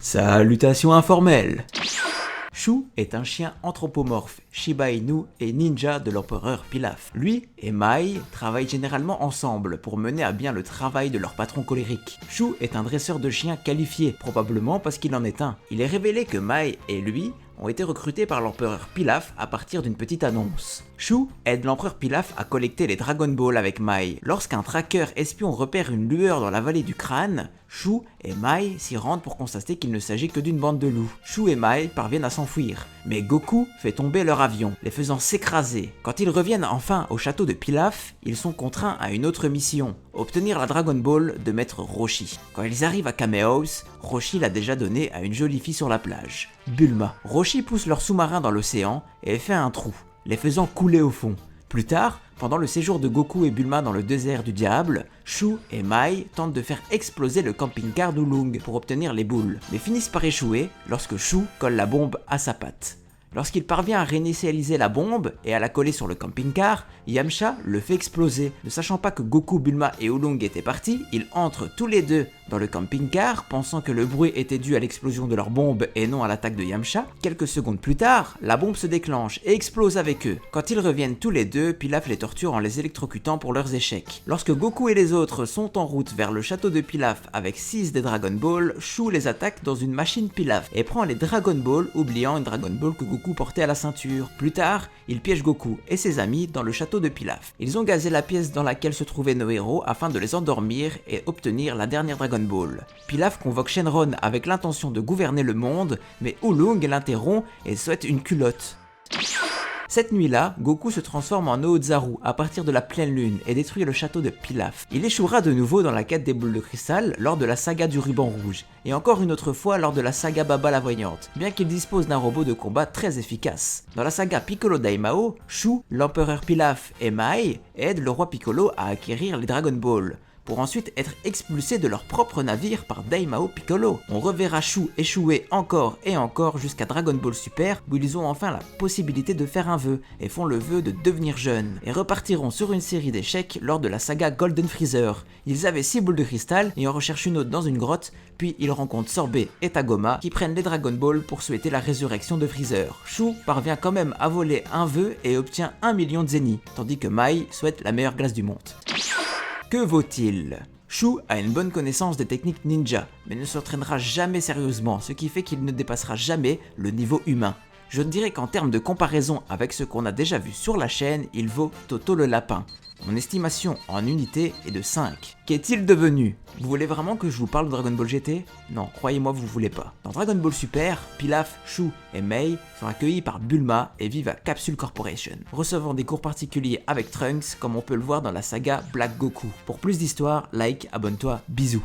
Salutations informelles. Shu est un chien anthropomorphe, Shiba Inu et ninja de l'empereur Pilaf. Lui et Mai travaillent généralement ensemble pour mener à bien le travail de leur patron colérique. Shu est un dresseur de chiens qualifié, probablement parce qu'il en est un. Il est révélé que Mai et lui ont été recrutés par l'empereur Pilaf à partir d'une petite annonce. Shu aide l'empereur Pilaf à collecter les Dragon Balls avec Mai. Lorsqu'un tracker espion repère une lueur dans la vallée du crâne, Shu et Mai s'y rendent pour constater qu'il ne s'agit que d'une bande de loups. Shu et Mai parviennent à s'enfuir, mais Goku fait tomber leur avion, les faisant s'écraser. Quand ils reviennent enfin au château de Pilaf, ils sont contraints à une autre mission, obtenir la Dragon Ball de Maître Roshi. Quand ils arrivent à Kamehameha, Roshi l'a déjà donnée à une jolie fille sur la plage, Bulma. Roshi pousse leur sous-marin dans l'océan et fait un trou, les faisant couler au fond. Plus tard, pendant le séjour de Goku et Bulma dans le désert du diable, Shu et Mai tentent de faire exploser le camping-car d'Oolong pour obtenir les boules, mais finissent par échouer lorsque Shu colle la bombe à sa patte. Lorsqu'il parvient à réinitialiser la bombe et à la coller sur le camping-car, Yamcha le fait exploser. Ne sachant pas que Goku, Bulma et Oolong étaient partis, ils entrent tous les deux dans le camping-car, pensant que le bruit était dû à l'explosion de leur bombe et non à l'attaque de Yamcha. Quelques secondes plus tard, la bombe se déclenche et explose avec eux. Quand ils reviennent tous les deux, Pilaf les torture en les électrocutant pour leurs échecs. Lorsque Goku et les autres sont en route vers le château de Pilaf avec 6 des Dragon Balls, Shu les attaque dans une machine Pilaf et prend les Dragon Balls, oubliant une Dragon Ball que Goku portait à la ceinture. Plus tard, il piège Goku et ses amis dans le château de Pilaf. Ils ont gazé la pièce dans laquelle se trouvaient nos héros afin de les endormir et obtenir la dernière Dragon Ball. Pilaf convoque Shenron avec l'intention de gouverner le monde, mais Oolong l'interrompt et souhaite une culotte. Cette nuit-là, Goku se transforme en Ozaru à partir de la pleine lune et détruit le château de Pilaf. Il échouera de nouveau dans la quête des boules de cristal lors de la saga du ruban rouge, et encore une autre fois lors de la saga Baba la voyante, bien qu'il dispose d'un robot de combat très efficace. Dans la saga Piccolo Daimao, Shu, l'empereur Pilaf et Mai aident le roi Piccolo à acquérir les Dragon Balls, pour ensuite être expulsés de leur propre navire par Daimao Piccolo. On reverra Shu échouer encore et encore jusqu'à Dragon Ball Super, où ils ont enfin la possibilité de faire un vœu, et font le vœu de devenir jeunes, et repartiront sur une série d'échecs lors de la saga Golden Freezer. Ils avaient 6 boules de cristal, et en recherchent une autre dans une grotte, puis ils rencontrent Sorbet et Tagoma, qui prennent les Dragon Ball pour souhaiter la résurrection de Freezer. Shu parvient quand même à voler un vœu et obtient 1 million de zénith, tandis que Mai souhaite la meilleure glace du monde. Que vaut-il ? Shu a une bonne connaissance des techniques ninja, mais ne s'entraînera jamais sérieusement, ce qui fait qu'il ne dépassera jamais le niveau humain. Je dirais qu'en termes de comparaison avec ce qu'on a déjà vu sur la chaîne, il vaut Toto le lapin. Mon estimation en unité est de 5. Qu'est-il devenu ? Vous voulez vraiment que je vous parle de Dragon Ball GT ? Non, croyez-moi, vous voulez pas. Dans Dragon Ball Super, Pilaf, Shu et Mai sont accueillis par Bulma et vivent à Capsule Corporation, recevant des cours particuliers avec Trunks comme on peut le voir dans la saga Black Goku. Pour plus d'histoires, like, abonne-toi, bisous.